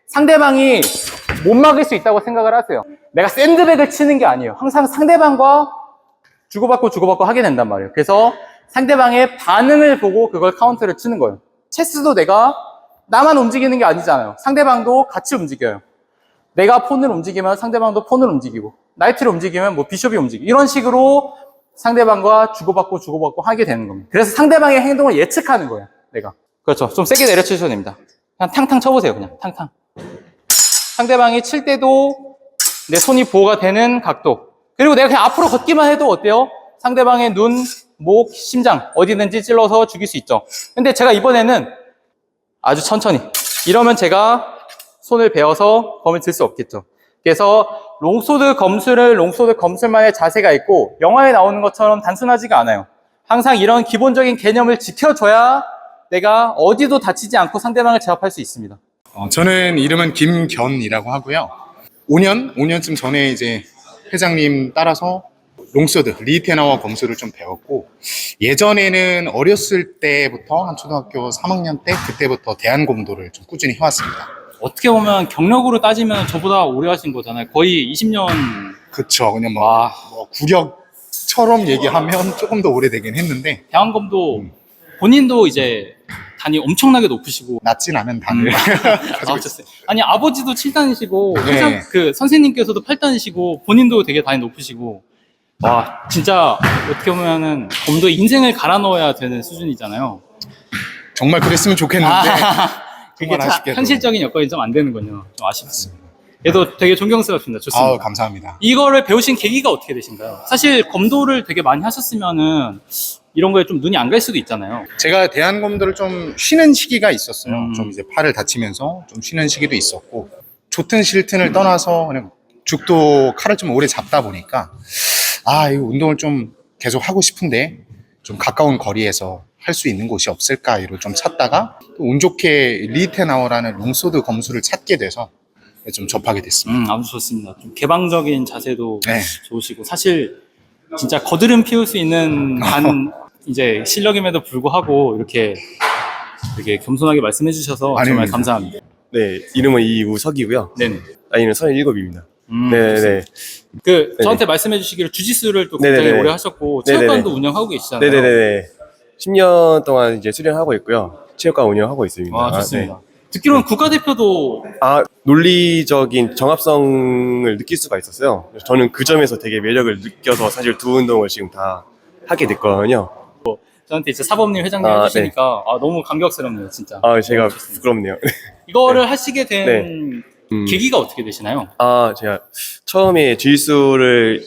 상대방이 못 막을 수 있다고 생각을 하세요. 내가 샌드백을 치는 게 아니에요. 항상 상대방과 주고받고 하게 된단 말이에요. 그래서 상대방의 반응을 보고 그걸 카운터를 치는 거예요. 체스도 내가 나만 움직이는 게 아니잖아요. 상대방도 같이 움직여요. 내가 폰을 움직이면 상대방도 폰을 움직이고, 나이트를 움직이면 뭐 비숍이 움직이고, 이런 식으로 상대방과 주고받고 하게 되는 겁니다. 그래서 상대방의 행동을 예측하는 거예요, 내가. 그렇죠. 좀 세게 내려치셔도 됩니다. 그냥 탕탕 쳐보세요, 그냥. 탕탕. 상대방이 칠 때도 내 손이 보호가 되는 각도. 그리고 내가 그냥 앞으로 걷기만 해도 어때요? 상대방의 눈, 목, 심장 어디든지 찔러서 죽일 수 있죠. 근데 제가 이번에는 아주 천천히 이러면 제가 손을 베어서 검을 들 수 없겠죠. 그래서 롱소드 검술만의 자세가 있고 영화에 나오는 것처럼 단순하지가 않아요. 항상 이런 기본적인 개념을 지켜줘야 내가 어디도 다치지 않고 상대방을 제압할 수 있습니다. 저는 이름은 김견이라고 하고요. 5년쯤 전에 이제 회장님 따라서 롱소드, 리테나와 검술을 좀 배웠고, 예전에는 어렸을 때부터 한 초등학교 3학년 때 그때부터 대한검도를 좀 꾸준히 해왔습니다. 어떻게 보면 경력으로 따지면 저보다 오래 하신 거잖아요. 거의 20년. 그쵸. 그냥 뭐 구력처럼 얘기하면 조금 더 오래되긴 했는데, 대한검도 본인도 이제 단이 엄청나게 높으시고. 낮진 않은 단을 가지고 있어요. 아니, 아버지도 7단이시고, 네. 그 선생님께서도 8단이시고, 본인도 되게 단이 높으시고. 와, 진짜 어떻게 보면은 검도에 인생을 갈아 넣어야 되는 수준이잖아요. 정말 그랬으면 좋겠는데 그게 정말 아쉽게도. 현실적인 여건이 좀 안 되는군요. 좀 아쉽습니다. 그래도 되게 존경스럽습니다. 좋습니다. 아우, 감사합니다. 이거를 배우신 계기가 어떻게 되신가요? 사실 검도를 되게 많이 하셨으면은 이런 거에 좀 눈이 안 갈 수도 있잖아요. 제가 대한검도를 좀 쉬는 시기가 있었어요. 좀 이제 팔을 다치면서 좀 쉬는 시기도 있었고, 좋든 싫든을 떠나서 그냥 죽도 칼을 좀 오래 잡다 보니까 이 운동을 좀 계속 하고 싶은데 좀 가까운 거리에서 할 수 있는 곳이 없을까 이로 좀 찾다가 또 운 좋게 리테나워라는 롱소드 검술을 찾게 돼서 좀 접하게 됐습니다. 아주 좋습니다. 좀 개방적인 자세도 네. 좋으시고, 사실 진짜 거드름 피울 수 있는 이제 실력임에도 불구하고 이렇게 되게 겸손하게 말씀해 주셔서 정말 아닙니다. 감사합니다. 네, 이름은 이우석이고요. 네네. 나이는 37입니다. 네네. 저한테 말씀해 주시기를 주짓수를 또 네네네. 굉장히 오래 하셨고, 네네네. 체육관도 운영하고 계시잖아요. 네네네. 10년 동안 이제 수련하고 있고요. 체육관 운영하고 있습니다. 와, 좋습니다. 네. 듣기로는 국가대표도 논리적인 정합성을 느낄 수가 있었어요. 저는 그 점에서 되게 매력을 느껴서 사실 두 운동을 지금 다 하게 됐거든요. 저한테 이제 사범님 회장님 해주시니까 너무 감격스럽네요, 진짜. 제가 부끄럽네요. 이거를 하시게 된 계기가 어떻게 되시나요? 제가 처음에 주짓수를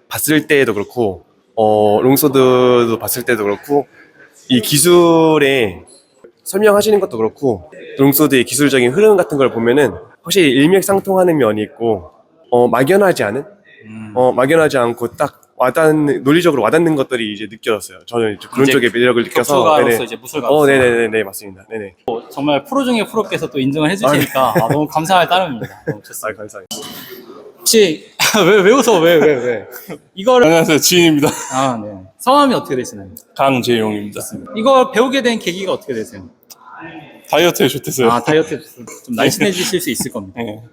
봤을 때도 그렇고, 롱소드도 봤을 때도 그렇고, 이 기술에 설명하시는 것도 그렇고, 롱소드의 기술적인 흐름 같은 걸 보면은 확실히 일맥상통하는 면이 있고, 막연하지 않고 딱 논리적으로 와닿는 것들이 이제 느껴졌어요. 저는 그런 이제 쪽에 매력을 느껴서. 격투가로서 이제 무술가로서. 네네네, 맞습니다. 네네. 정말 프로 중에 프로께서 또 인정을 해주시니까 너무 감사할 따름입니다. 너무 좋습니다. 감사합니다. 혹시 왜 웃어? 왜? 이거를 안녕하세요, 지인입니다. 네. 성함이 어떻게 되시나요? 강재용입니다. 이걸 배우게 된 계기가 어떻게 되세요? 다이어트에 좋댔어요. 다이어트 좀 날씬해지실 수 있을 겁니다. 네.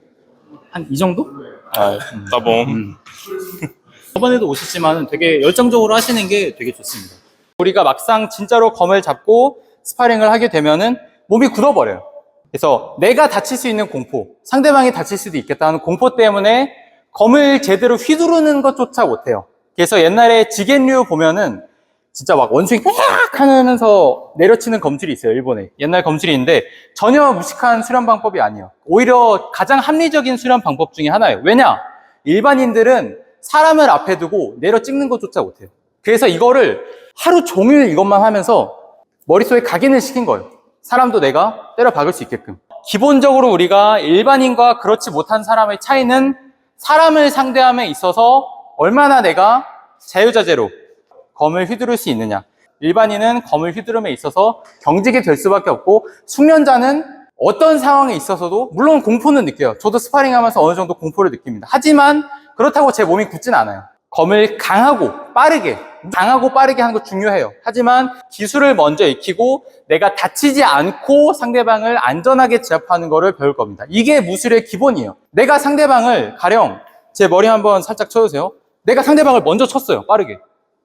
한 이 정도? 따봉. 저번에도 오셨지만 되게 열정적으로 하시는 게 되게 좋습니다. 우리가 막상 진짜로 검을 잡고 스파링을 하게 되면은 몸이 굳어버려요. 그래서 내가 다칠 수 있는 공포, 상대방이 다칠 수도 있겠다는 공포 때문에 검을 제대로 휘두르는 것조차 못해요. 그래서 옛날에 지겐류 보면은 진짜 막 원숭이 꽉 하면서 내려치는 검술이 있어요, 일본에. 옛날 검술이 있는데 전혀 무식한 수련 방법이 아니에요. 오히려 가장 합리적인 수련 방법 중에 하나예요. 왜냐? 일반인들은 사람을 앞에 두고 내려 찍는 것조차 못해요. 그래서 이거를 하루 종일 이것만 하면서 머릿속에 각인을 시킨 거예요. 사람도 내가 때려 박을 수 있게끔. 기본적으로 우리가 일반인과 그렇지 못한 사람의 차이는 사람을 상대함에 있어서 얼마나 내가 자유자재로 검을 휘두를 수 있느냐. 일반인은 검을 휘두름에 있어서 경직이 될 수밖에 없고, 숙련자는 어떤 상황에 있어서도 물론 공포는 느껴요. 저도 스파링하면서 어느 정도 공포를 느낍니다. 하지만 그렇다고 제 몸이 굳진 않아요. 검을 강하고 빠르게 강하고 빠르게 하는 거 중요해요. 하지만 기술을 먼저 익히고 내가 다치지 않고 상대방을 안전하게 제압하는 거를 배울 겁니다. 이게 무술의 기본이에요. 내가 상대방을 가령 제 머리 한번 살짝 쳐주세요. 내가 상대방을 먼저 쳤어요. 빠르게.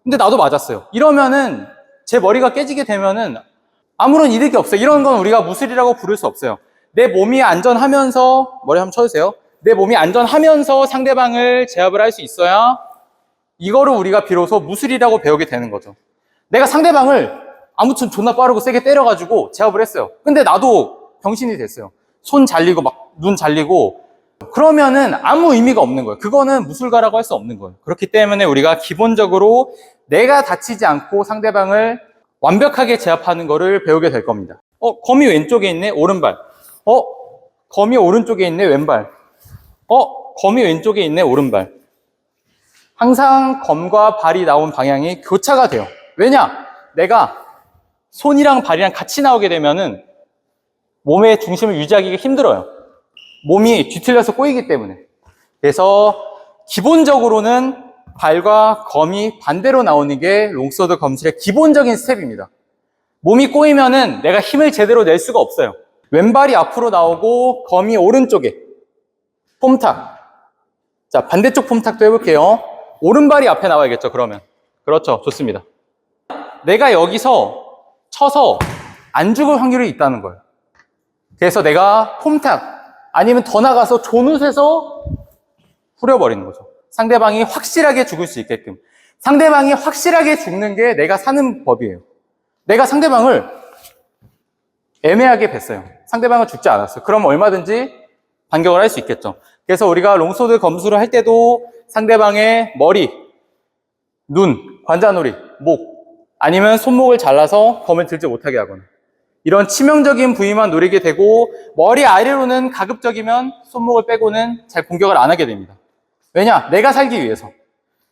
근데 나도 맞았어요. 이러면은 제 머리가 깨지게 되면은 아무런 이득이 없어요. 이런 건 우리가 무술이라고 부를 수 없어요. 내 몸이 안전하면서 머리 한번 쳐주세요. 내 몸이 안전하면서 상대방을 제압을 할 수 있어야 이거를 우리가 비로소 무술이라고 배우게 되는 거죠. 내가 상대방을 아무튼 존나 빠르고 세게 때려가지고 제압을 했어요. 근데 나도 병신이 됐어요. 손 잘리고 막 눈 잘리고 그러면은 아무 의미가 없는 거예요. 그거는 무술가라고 할 수 없는 거예요. 그렇기 때문에 우리가 기본적으로 내가 다치지 않고 상대방을 완벽하게 제압하는 거를 배우게 될 겁니다. 검이 왼쪽에 있네, 오른발. 검이 오른쪽에 있네, 왼발. 검이 왼쪽에 있네, 오른발. 항상 검과 발이 나온 방향이 교차가 돼요. 왜냐? 내가 손이랑 발이랑 같이 나오게 되면은 몸의 중심을 유지하기가 힘들어요. 몸이 뒤틀려서 꼬이기 때문에. 그래서 기본적으로는 발과 검이 반대로 나오는 게 롱소드 검술의 기본적인 스텝입니다. 몸이 꼬이면은 내가 힘을 제대로 낼 수가 없어요. 왼발이 앞으로 나오고 검이 오른쪽에. 폼탁. 자, 반대쪽 폼탁도 해볼게요. 오른발이 앞에 나와야겠죠, 그러면. 그렇죠, 좋습니다. 내가 여기서 쳐서 안 죽을 확률이 있다는 거예요. 그래서 내가 폼탁 아니면 더 나가서 존웃에서 후려버리는 거죠. 상대방이 확실하게 죽을 수 있게끔. 상대방이 확실하게 죽는 게 내가 사는 법이에요. 내가 상대방을 애매하게 뱄어요. 상대방은 죽지 않았어요. 그럼 얼마든지 반격을 할 수 있겠죠. 그래서 우리가 롱소드 검술을 할 때도 상대방의 머리, 눈, 관자놀이, 목, 아니면 손목을 잘라서 검을 들지 못하게 하거나 이런 치명적인 부위만 노리게 되고 머리 아래로는 가급적이면 손목을 빼고는 잘 공격을 안 하게 됩니다. 왜냐? 내가 살기 위해서.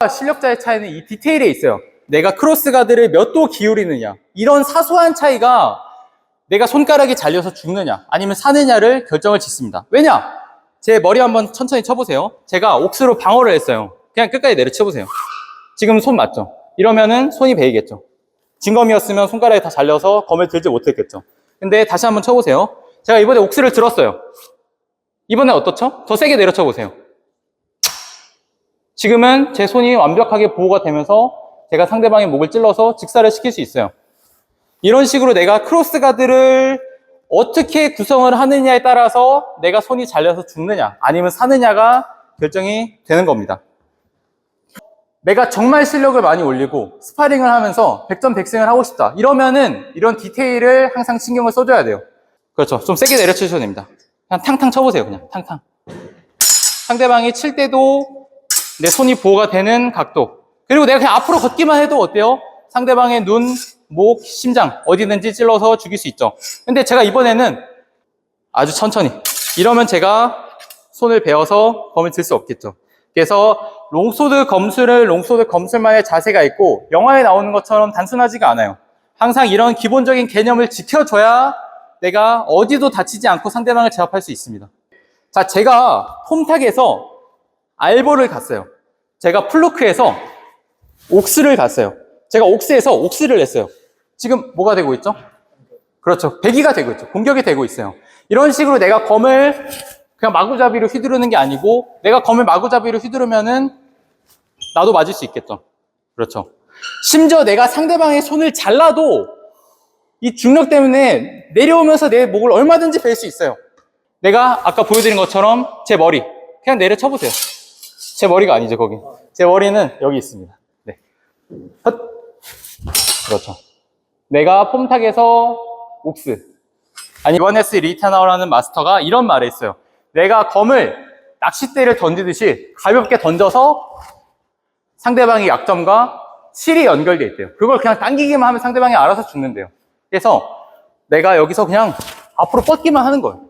실력자의 차이는 이 디테일에 있어요. 내가 크로스가드를 몇 도 기울이느냐. 이런 사소한 차이가 내가 손가락이 잘려서 죽느냐 아니면 사느냐를 결정을 짓습니다. 왜냐? 제 머리 한번 천천히 쳐보세요. 제가 옥스로 방어를 했어요. 그냥 끝까지 내려쳐보세요. 지금 손 맞죠? 이러면은 손이 베이겠죠. 진검이었으면 손가락이 다 잘려서 검을 들지 못했겠죠. 근데 다시 한번 쳐보세요. 제가 이번에 옥스를 들었어요. 이번엔 어떻죠? 더 세게 내려쳐보세요. 지금은 제 손이 완벽하게 보호가 되면서 제가 상대방의 목을 찔러서 직사를 시킬 수 있어요. 이런 식으로 내가 크로스가드를 어떻게 구성을 하느냐에 따라서 내가 손이 잘려서 죽느냐 아니면 사느냐가 결정이 되는 겁니다. 내가 정말 실력을 많이 올리고 스파링을 하면서 100점 100승을 하고 싶다. 이러면은 이런 디테일을 항상 신경을 써줘야 돼요. 그렇죠. 좀 세게 내려치셔도 됩니다. 그냥 탕탕 쳐보세요. 그냥 탕탕. 상대방이 칠 때도 내 손이 보호가 되는 각도. 그리고 내가 그냥 앞으로 걷기만 해도 어때요? 상대방의 눈, 목, 심장 어디든지 찔러서 죽일 수 있죠. 근데 제가 이번에는 아주 천천히 이러면 제가 손을 베어서 검을 들 수 없겠죠. 그래서 롱소드 검술만의 자세가 있고 영화에 나오는 것처럼 단순하지가 않아요. 항상 이런 기본적인 개념을 지켜줘야 내가 어디도 다치지 않고 상대방을 제압할 수 있습니다. 자, 제가 폼탁에서 알보를 갔어요. 제가 플루크에서 옥스를 갔어요. 제가 옥스에서 옥스를 냈어요. 지금 뭐가 되고 있죠? 그렇죠. 배기가 되고 있죠. 공격이 되고 있어요. 이런 식으로 내가 검을 그냥 마구잡이로 휘두르는 게 아니고 내가 검을 마구잡이로 휘두르면은 나도 맞을 수 있겠죠. 그렇죠. 심지어 내가 상대방의 손을 잘라도 이 중력 때문에 내려오면서 내 목을 얼마든지 벨 수 있어요. 내가 아까 보여드린 것처럼 제 머리 그냥 내려쳐보세요. 제 머리가 아니죠, 거기. 제 머리는 여기 있습니다. 네. 헛. 그렇죠. 내가 폼탁에서 옥스. 아니, 요하네스 리타나우라는 마스터가 이런 말을 했어요. 내가 검을 낚싯대를 던지듯이 가볍게 던져서 상대방의 약점과 실이 연결되어 있대요. 그걸 그냥 당기기만 하면 상대방이 알아서 죽는데요. 그래서 내가 여기서 그냥 앞으로 뻗기만 하는 거예요.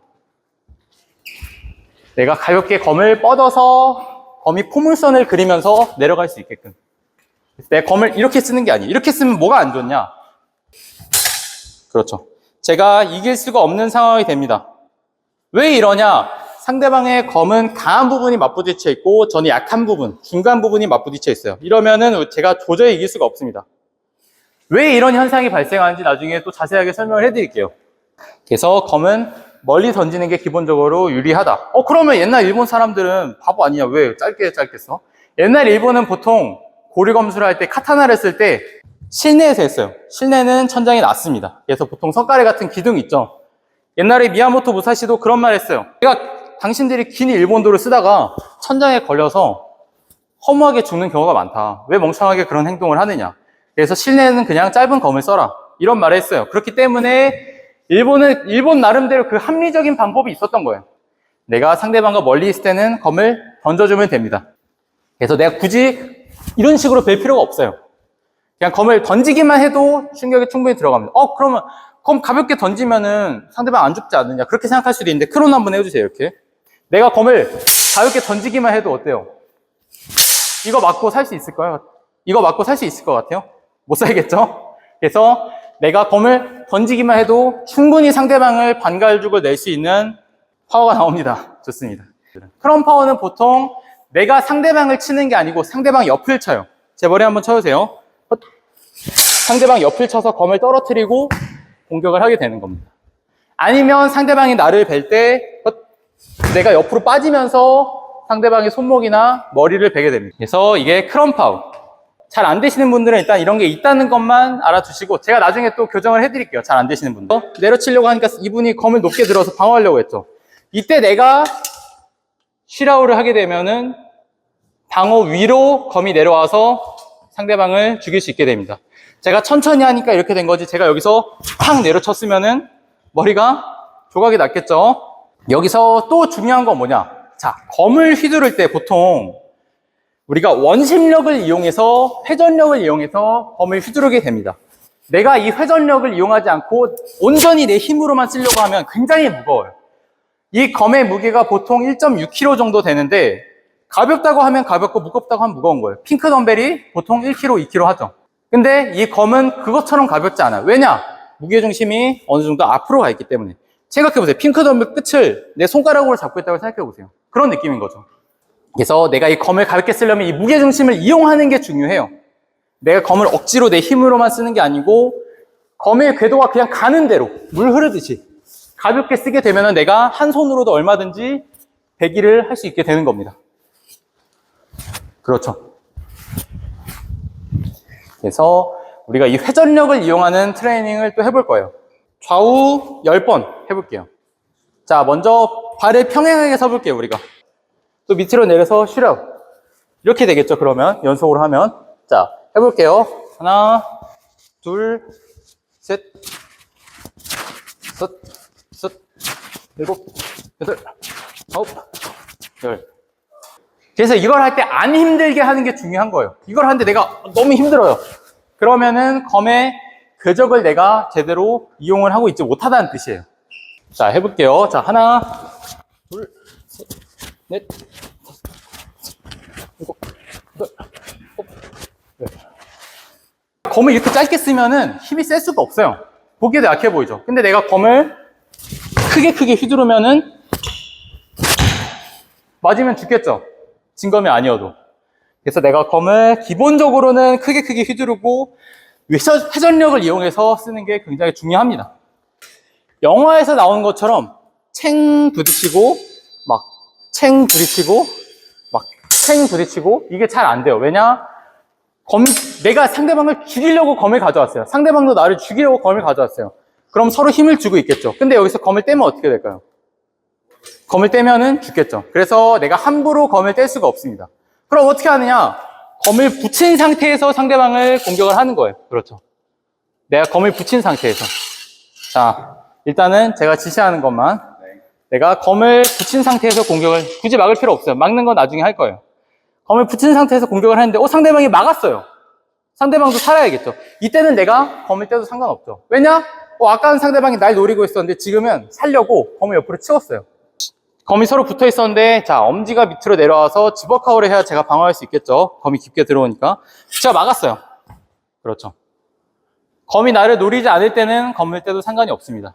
내가 가볍게 검을 뻗어서 검이 포물선을 그리면서 내려갈 수 있게끔. 내 검을 이렇게 쓰는 게 아니에요. 이렇게 쓰면 뭐가 안 좋냐? 그렇죠. 제가 이길 수가 없는 상황이 됩니다. 왜 이러냐? 상대방의 검은 강한 부분이 맞부딪혀 있고 저는 약한 부분, 중간 부분이 맞부딪혀 있어요. 이러면은 제가 도저히 이길 수가 없습니다. 왜 이런 현상이 발생하는지 나중에 또 자세하게 설명을 해드릴게요. 그래서 검은 멀리 던지는 게 기본적으로 유리하다. 그러면 옛날 일본 사람들은 바보 아니냐? 왜 짧게 써? 옛날 일본은 보통 고리 검술을 할 때 카타나를 쓸 때 실내에서 했어요. 실내는 천장이 낮습니다. 그래서 보통 석가래 같은 기둥 있죠. 옛날에 미야모토 무사시도 그런 말 했어요. 당신들이 긴 일본도를 쓰다가 천장에 걸려서 허무하게 죽는 경우가 많다. 왜 멍청하게 그런 행동을 하느냐. 그래서 실내는 그냥 짧은 검을 써라. 이런 말을 했어요. 그렇기 때문에 일본 나름대로 그 합리적인 방법이 있었던 거예요. 내가 상대방과 멀리 있을 때는 검을 던져주면 됩니다. 그래서 내가 굳이 이런 식으로 뵐 필요가 없어요. 그냥 검을 던지기만 해도 충격이 충분히 들어갑니다. 그러면 검 가볍게 던지면은 상대방 안 죽지 않느냐. 그렇게 생각할 수도 있는데 크론 한번 해주세요. 이렇게. 내가 검을 가볍게 던지기만 해도 어때요? 이거 맞고 살 수 있을까요? 이거 맞고 살 수 있을 것 같아요? 못 살겠죠? 그래서 내가 검을 던지기만 해도 충분히 상대방을 반갈죽을 낼 수 있는 파워가 나옵니다. 좋습니다. 크론 파워는 보통 내가 상대방을 치는 게 아니고 상대방 옆을 쳐요. 제 머리 한번 쳐주세요. 상대방 옆을 쳐서 검을 떨어뜨리고 공격을 하게 되는 겁니다. 아니면 상대방이 나를 뵐 때 내가 옆으로 빠지면서 상대방의 손목이나 머리를 베게 됩니다. 그래서 이게 크론 파워. 잘 안 되시는 분들은 일단 이런 게 있다는 것만 알아두시고 제가 나중에 또 교정을 해드릴게요. 잘 안 되시는 분들. 내려치려고 하니까 이분이 검을 높게 들어서 방어하려고 했죠. 이때 내가 쉬라우를 하게 되면은 방어 위로 검이 내려와서 상대방을 죽일 수 있게 됩니다. 제가 천천히 하니까 이렇게 된 거지 제가 여기서 팍 내려쳤으면은 머리가 조각이 났겠죠. 여기서 또 중요한 건 뭐냐. 자, 검을 휘두를 때 보통 우리가 원심력을 이용해서 회전력을 이용해서 검을 휘두르게 됩니다. 내가 이 회전력을 이용하지 않고 온전히 내 힘으로만 쓰려고 하면 굉장히 무거워요. 이 검의 무게가 보통 1.6kg 정도 되는데 가볍다고 하면 가볍고 무겁다고 하면 무거운 거예요. 핑크 덤벨이 보통 1kg, 2kg 하죠. 근데 이 검은 그것처럼 가볍지 않아요. 왜냐? 무게중심이 어느 정도 앞으로 가 있기 때문에. 생각해보세요. 핑크 덤벨 끝을 내 손가락으로 잡고 있다고 생각해보세요. 그런 느낌인 거죠. 그래서 내가 이 검을 가볍게 쓰려면 이 무게중심을 이용하는 게 중요해요. 내가 검을 억지로 내 힘으로만 쓰는 게 아니고 검의 궤도가 그냥 가는 대로 물 흐르듯이 가볍게 쓰게 되면 내가 한 손으로도 얼마든지 배기를 할 수 있게 되는 겁니다. 그렇죠. 그래서 우리가 이 회전력을 이용하는 트레이닝을 또 해볼 거예요. 좌우 10번 해볼게요. 자, 먼저 발을 평행하게 서볼게요, 우리가. 또 밑으로 내려서 쉬려. 이렇게 되겠죠, 그러면. 연속으로 하면. 자, 해볼게요. 하나, 둘, 셋, 섯, 일곱, 여덟, 아홉, 열. 그래서 이걸 할 때 안 힘들게 하는 게 중요한 거예요. 이걸 하는데 내가 너무 힘들어요. 그러면은 검의 궤적을 내가 제대로 이용을 하고 있지 못하다는 뜻이에요. 자, 해볼게요. 자, 하나, 둘, 셋, 넷, 다섯, 일곱, 여덟, 아홉, 열. 검을 이렇게 짧게 쓰면은 힘이 셀 수가 없어요. 보기에도 약해 보이죠. 근데 내가 검을 크게 휘두르면은 맞으면 죽겠죠. 진검이 아니어도. 그래서 내가 검을 기본적으로는 크게 휘두르고 회전력을 이용해서 쓰는 게 굉장히 중요합니다. 영화에서 나오는 것처럼 챙 부딪히고 챙 부딪히고 이게 잘 안 돼요. 왜냐? 내가 상대방을 죽이려고 검을 가져왔어요. 상대방도 나를 죽이려고 검을 가져왔어요. 그럼 서로 힘을 주고 있겠죠. 근데 여기서 검을 떼면 어떻게 될까요? 검을 떼면은 죽겠죠. 그래서 내가 함부로 검을 뗄 수가 없습니다. 그럼 어떻게 하느냐? 검을 붙인 상태에서 상대방을 공격을 하는 거예요. 그렇죠. 내가 검을 붙인 상태에서. 자, 일단은 제가 지시하는 것만. 내가 검을 붙인 상태에서 공격을 굳이 막을 필요 없어요. 막는 건 나중에 할 거예요. 검을 붙인 상태에서 공격을 하는데 상대방이 막았어요. 상대방도 살아야겠죠. 이때는 내가 검을 떼도 상관없죠. 왜냐? 아까는 상대방이 날 노리고 있었는데 지금은 살려고 검을 옆으로 치웠어요. 검이 서로 붙어 있었는데, 자, 엄지가 밑으로 내려와서 집어카우를 해야 제가 방어할 수 있겠죠. 검이 깊게 들어오니까. 제가 막았어요. 그렇죠. 검이 나를 노리지 않을 때는 검을 떼도 상관이 없습니다.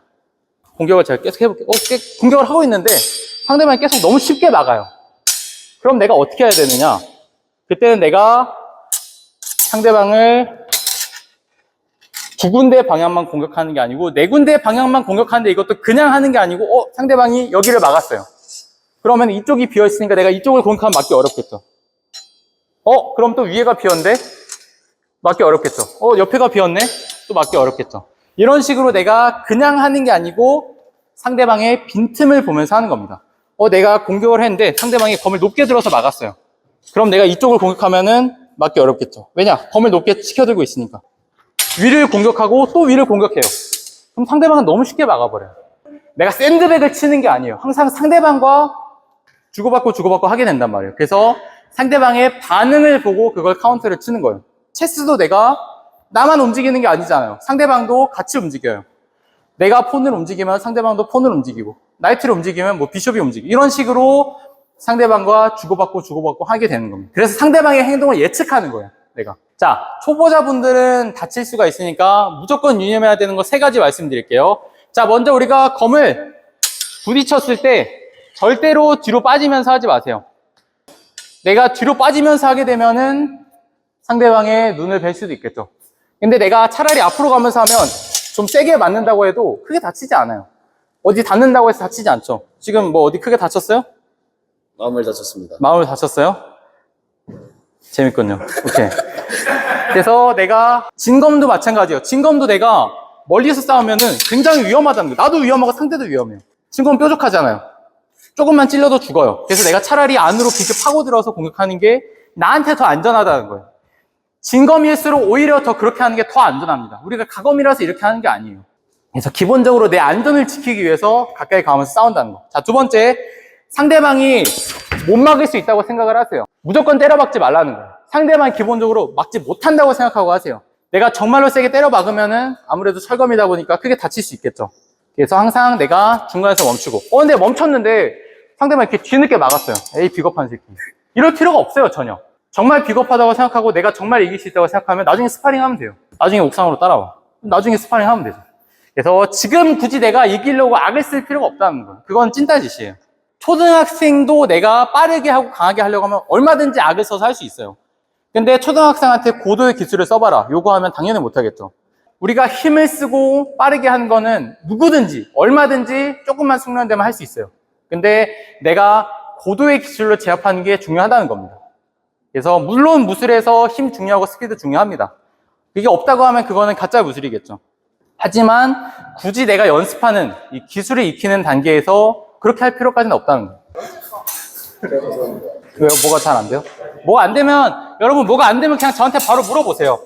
공격을 제가 계속 해볼게요. 공격을 하고 있는데 상대방이 계속 너무 쉽게 막아요. 그럼 내가 어떻게 해야 되느냐? 그때는 내가 상대방을 두 군데 방향만 공격하는 게 아니고 네 군데 방향만 공격하는데 이것도 그냥 하는 게 아니고 상대방이 여기를 막았어요. 그러면 이쪽이 비어있으니까 내가 이쪽을 공격하면 막기 어렵겠죠. 그럼 또 위에가 비었는데 막기 어렵겠죠. 옆에가 비었네? 또 막기 어렵겠죠. 이런 식으로 내가 그냥 하는 게 아니고 상대방의 빈틈을 보면서 하는 겁니다. 내가 공격을 했는데 상대방이 검을 높게 들어서 막았어요. 그럼 내가 이쪽을 공격하면은 막기 어렵겠죠. 왜냐? 검을 높게 치켜들고 있으니까. 위를 공격하고 또 위를 공격해요. 그럼 상대방은 너무 쉽게 막아버려요. 내가 샌드백을 치는 게 아니에요. 항상 상대방과 주고받고 하게 된단 말이에요. 그래서 상대방의 반응을 보고 그걸 카운터를 치는 거예요. 체스도 내가 나만 움직이는 게 아니잖아요. 상대방도 같이 움직여요. 내가 폰을 움직이면 상대방도 폰을 움직이고, 나이트를 움직이면 뭐 비숍이 움직이고, 이런 식으로 상대방과 주고받고 하게 되는 겁니다. 그래서 상대방의 행동을 예측하는 거예요, 내가. 자, 초보자분들은 다칠 수가 있으니까 무조건 유념해야 되는 거 3가지 말씀드릴게요. 자, 먼저 우리가 검을 부딪혔을 때 절대로 뒤로 빠지면서 하지 마세요. 내가 뒤로 빠지면서 하게 되면은 상대방의 눈을 뵐 수도 있겠죠. 근데 내가 차라리 앞으로 가면서 하면 좀 세게 맞는다고 해도 크게 다치지 않아요. 어디 닿는다고 해서 다치지 않죠. 지금 뭐 어디 크게 다쳤어요? 마음을 다쳤습니다. 마음을 다쳤어요? 재밌군요. 오케이. 그래서 내가 진검도 마찬가지예요. 진검도 내가 멀리서 싸우면은 굉장히 위험하다는 거예요. 나도 위험하고 상대도 위험해요. 진검은 뾰족하잖아요. 조금만 찔러도 죽어요. 그래서 내가 차라리 안으로 깊게 파고들어서 공격하는 게 나한테 더 안전하다는 거예요. 진검일수록 오히려 더 그렇게 하는 게 더 안전합니다. 우리가 가검이라서 이렇게 하는 게 아니에요. 그래서 기본적으로 내 안전을 지키기 위해서 가까이 가면서 싸운다는 거. 자, 2번째, 상대방이 못 막을 수 있다고 생각을 하세요. 무조건 때려박지 말라는 거예요. 상대방이 기본적으로 막지 못한다고 생각하고 하세요. 내가 정말로 세게 때려 박으면은 아무래도 철검이다 보니까 크게 다칠 수 있겠죠. 그래서 항상 내가 중간에서 멈추고, 근데 멈췄는데 상대방이 이렇게 뒤늦게 막았어요. 에이, 비겁한 새끼. 이럴 필요가 없어요, 전혀. 정말 비겁하다고 생각하고 내가 정말 이길 수 있다고 생각하면 나중에 스파링 하면 돼요. 나중에 옥상으로 따라와. 나중에 스파링 하면 되죠. 그래서 지금 굳이 내가 이기려고 악을 쓸 필요가 없다는 거예요. 그건 찐따짓이에요. 초등학생도 내가 빠르게 하고 강하게 하려고 하면 얼마든지 악을 써서 할 수 있어요. 근데 초등학생한테 고도의 기술을 써봐라. 요구하면 당연히 못하겠죠. 우리가 힘을 쓰고 빠르게 하는 거는 누구든지 얼마든지 조금만 숙련되면 할 수 있어요. 근데 내가 고도의 기술로 제압하는 게 중요하다는 겁니다. 그래서 물론 무술에서 힘 중요하고 스피드 중요합니다. 이게 없다고 하면 그거는 가짜 무술이겠죠. 하지만 굳이 내가 연습하는 이 기술을 익히는 단계에서 그렇게 할 필요까지는 없다는 거예요. 왜요? 뭐가 잘 안 돼요? 뭐가 안 되면, 여러분 뭐가 안 되면 그냥 저한테 바로 물어보세요.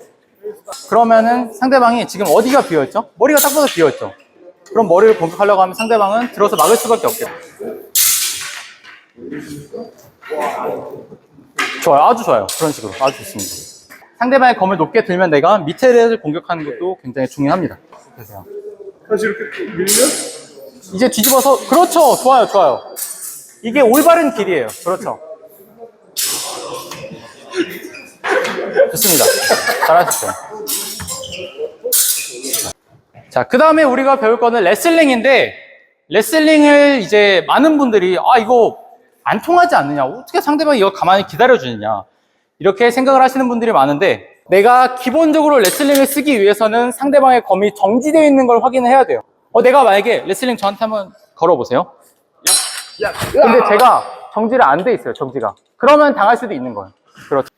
그러면은 상대방이 지금 어디가 비어있죠? 머리가 딱 봐도 비어있죠. 그럼 머리를 공격하려고 하면 상대방은 들어서 막을 수밖에 없겠죠. 좋아요. 아주 좋아요. 그런 식으로. 아주 좋습니다. 상대방의 검을 높게 들면 내가 밑에를 공격하는 것도 굉장히 중요합니다. 보세요. 다시 이렇게 밀면? 이제 뒤집어서, 그렇죠. 좋아요. 좋아요. 이게 올바른 길이에요. 그렇죠. 좋습니다. 잘하셨어요. 자, 그 다음에 우리가 배울 거는 레슬링인데, 레슬링을 이제 많은 분들이, 이거 안 통하지 않느냐. 어떻게 상대방이 이거 가만히 기다려주느냐. 이렇게 생각을 하시는 분들이 많은데, 내가 기본적으로 레슬링을 쓰기 위해서는 상대방의 검이 정지되어 있는 걸 확인을 해야 돼요. 내가 만약에 레슬링 저한테 한번 걸어보세요. 근데 제가 정지를 안 돼 있어요, 정지가. 그러면 당할 수도 있는 거예요. 그렇죠.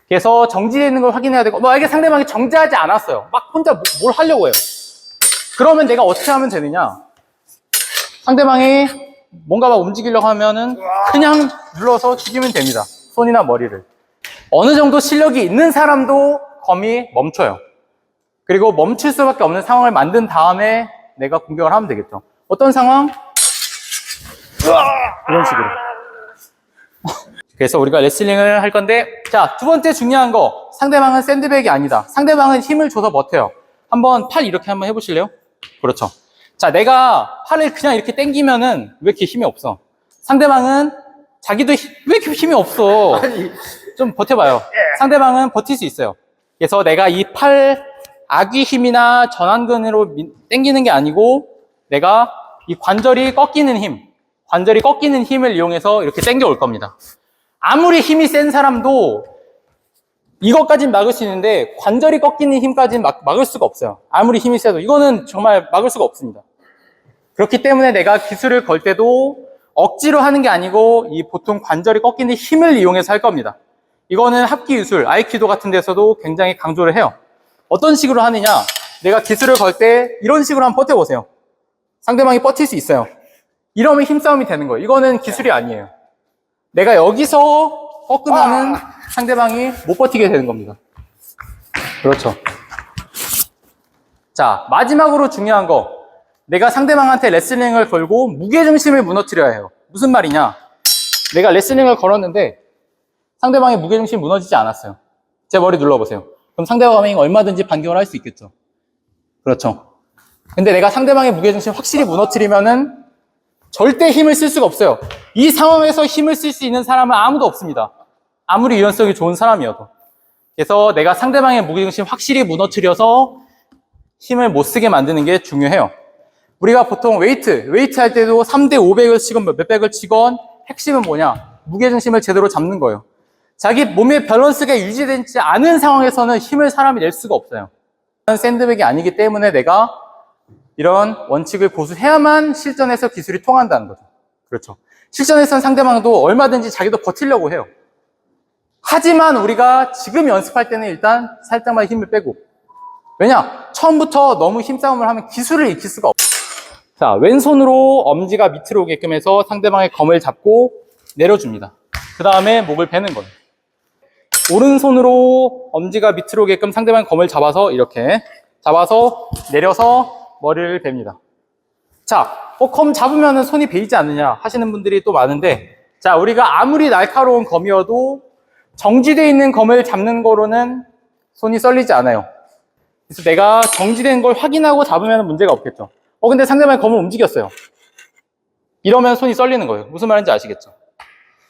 그래서 정지되어 있는 걸 확인해야 되고, 만약에 상대방이 정지하지 않았어요. 막 혼자 뭘 하려고 해요. 그러면 내가 어떻게 하면 되느냐. 상대방이 뭔가 막 움직이려고 하면은 그냥 눌러서 죽이면 됩니다. 손이나 머리를. 어느 정도 실력이 있는 사람도 검이 멈춰요. 그리고 멈출 수밖에 없는 상황을 만든 다음에 내가 공격을 하면 되겠죠. 어떤 상황? 이런 식으로. 그래서 우리가 레슬링을 할 건데, 자, 2번째 중요한 거. 상대방은 샌드백이 아니다. 상대방은 힘을 줘서 버텨요. 한번 팔 이렇게 한번 해보실래요? 그렇죠. 자, 내가 팔을 그냥 이렇게 당기면은 왜 이렇게 힘이 없어? 상대방은 자기도 왜 이렇게 힘이 없어? 좀 버텨봐요. 상대방은 버틸 수 있어요. 그래서 내가 이 팔 아귀 힘이나 전완근으로 당기는 게 아니고 내가 이 관절이 꺾이는 힘, 관절이 꺾이는 힘을 이용해서 이렇게 당겨 올 겁니다. 아무리 힘이 센 사람도 이것까진 막을 수 있는데 관절이 꺾이는 힘까지는 막을 수가 없어요. 아무리 힘이 세도 이거는 정말 막을 수가 없습니다. 그렇기 때문에 내가 기술을 걸 때도 억지로 하는 게 아니고 이 보통 관절이 꺾이는 힘을 이용해서 할 겁니다. 이거는 합기 유술, 아이키도 같은 데서도 굉장히 강조를 해요. 어떤 식으로 하느냐? 내가 기술을 걸 때 이런 식으로 한번 버텨보세요. 상대방이 버틸 수 있어요. 이러면 힘싸움이 되는 거예요. 이거는 기술이 아니에요. 내가 여기서 꺾으면은 상대방이 못 버티게 되는 겁니다. 그렇죠. 자, 마지막으로 중요한 거. 내가 상대방한테 레슬링을 걸고 무게중심을 무너뜨려야 해요. 무슨 말이냐? 내가 레슬링을 걸었는데 상대방의 무게중심이 무너지지 않았어요. 제 머리 눌러보세요. 그럼 상대방이 얼마든지 반격을 할 수 있겠죠. 그렇죠. 근데 내가 상대방의 무게중심을 확실히 무너뜨리면은 절대 힘을 쓸 수가 없어요. 이 상황에서 힘을 쓸 수 있는 사람은 아무도 없습니다. 아무리 유연성이 좋은 사람이어도. 그래서 내가 상대방의 무게중심을 확실히 무너뜨려서 힘을 못 쓰게 만드는 게 중요해요. 우리가 보통 웨이트 할 때도 3대 500을 치건 몇백을 치건 핵심은 뭐냐? 무게중심을 제대로 잡는 거예요. 자기 몸의 밸런스가 유지되지 않은 상황에서는 힘을 사람이 낼 수가 없어요. 샌드백이 아니기 때문에 내가 이런 원칙을 고수해야만 실전에서 기술이 통한다는 거죠. 그렇죠. 실전에서는 상대방도 얼마든지 자기도 버티려고 해요. 하지만 우리가 지금 연습할 때는 일단 살짝만 힘을 빼고. 왜냐? 처음부터 너무 힘싸움을 하면 기술을 익힐 수가 없어요. 자, 왼손으로 엄지가 밑으로 오게끔 해서 상대방의 검을 잡고 내려줍니다. 그 다음에 목을 베는 거예요. 오른손으로 엄지가 밑으로 오게끔 상대방의 검을 잡아서 이렇게 잡아서 내려서 머리를 뱁니다. 자, 검 잡으면 손이 베이지 않느냐 하시는 분들이 또 많은데, 자, 우리가 아무리 날카로운 검이어도 정지되어 있는 검을 잡는 거로는 손이 썰리지 않아요. 그래서 내가 정지된 걸 확인하고 잡으면 문제가 없겠죠. 근데 상대방의 검을 움직였어요. 이러면 손이 썰리는 거예요. 무슨 말인지 아시겠죠?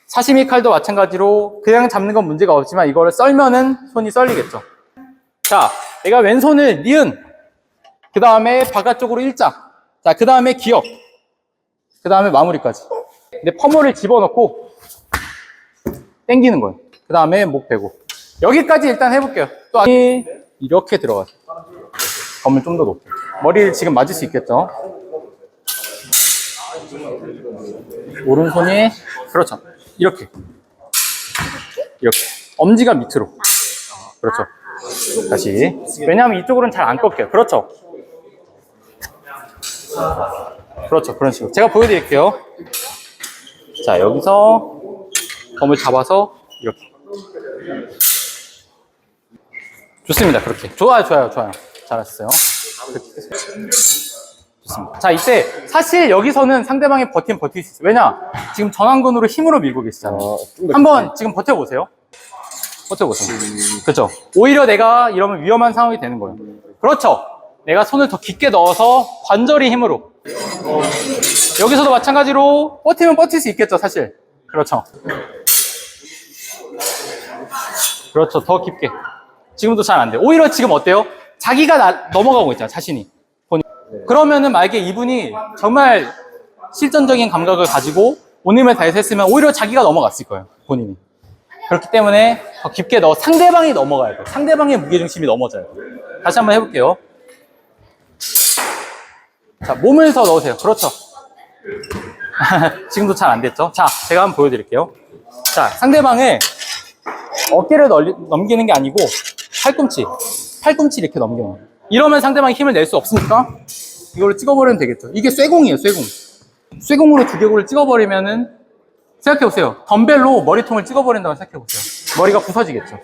사시미 칼도 마찬가지로 그냥 잡는 건 문제가 없지만 이거를 썰면은 손이 썰리겠죠. 자, 내가 왼손을 니은, 그 다음에 바깥쪽으로 일자, 자, 그 다음에 기역, 그 다음에 마무리까지. 근데 퍼머를 집어넣고 당기는 거예요. 그 다음에 목 베고. 여기까지 일단 해볼게요. 또 이렇게 들어가죠. 검을 좀 더 높게. 머리를 지금 맞을 수 있겠죠? 오른손이, 그렇죠. 이렇게. 엄지가 밑으로. 그렇죠. 다시. 왜냐하면 이쪽으로는 잘 안 꺾여요. 그렇죠. 그렇죠. 그런 식으로. 제가 보여드릴게요. 자, 여기서 검을 잡아서 이렇게. 좋습니다. 그렇게. 좋아요. 잘하셨어요. 좋습니다. 자, 이때 사실 여기서는 상대방의 버티면 버틸 수 있어요. 왜냐? 지금 전완근으로 힘으로 밀고 계시잖아요. 한번 지금 버텨보세요. 그렇죠. 오히려 내가 이러면 위험한 상황이 되는 거예요. 그렇죠. 내가 손을 더 깊게 넣어서 관절의 힘으로. 여기서도 마찬가지로 버티면 버틸 수 있겠죠, 사실. 그렇죠. 더 깊게. 지금도 잘 안 돼요. 오히려 지금 어때요? 자기가 넘어가고 있잖아, 자신이. 그러면은 만약에 이분이 정말 실전적인 감각을 가지고 온 힘을 다해서 했으면 오히려 자기가 넘어갔을 거예요, 본인이. 그렇기 때문에 더 깊게 상대방이 넘어가야 돼요. 상대방의 무게중심이 넘어져요. 다시 한번 해볼게요. 자, 몸을 더 넣으세요. 그렇죠. 지금도 잘 안 됐죠? 자, 제가 한번 보여드릴게요. 자, 상대방의 어깨를 넘기는 게 아니고 팔꿈치 이렇게 넘겨요. 이러면 상대방이 힘을 낼 수 없으니까 이걸로 찍어버리면 되겠죠. 이게 쇠공이에요, 쇠공. 쇠공으로 두개골을 찍어버리면은, 생각해보세요. 덤벨로 머리통을 찍어버린다고 생각해보세요. 머리가 부서지겠죠.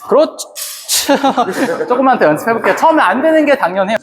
그렇죠. 조금만 더 연습해볼게요. 처음에 안 되는 게 당연해요.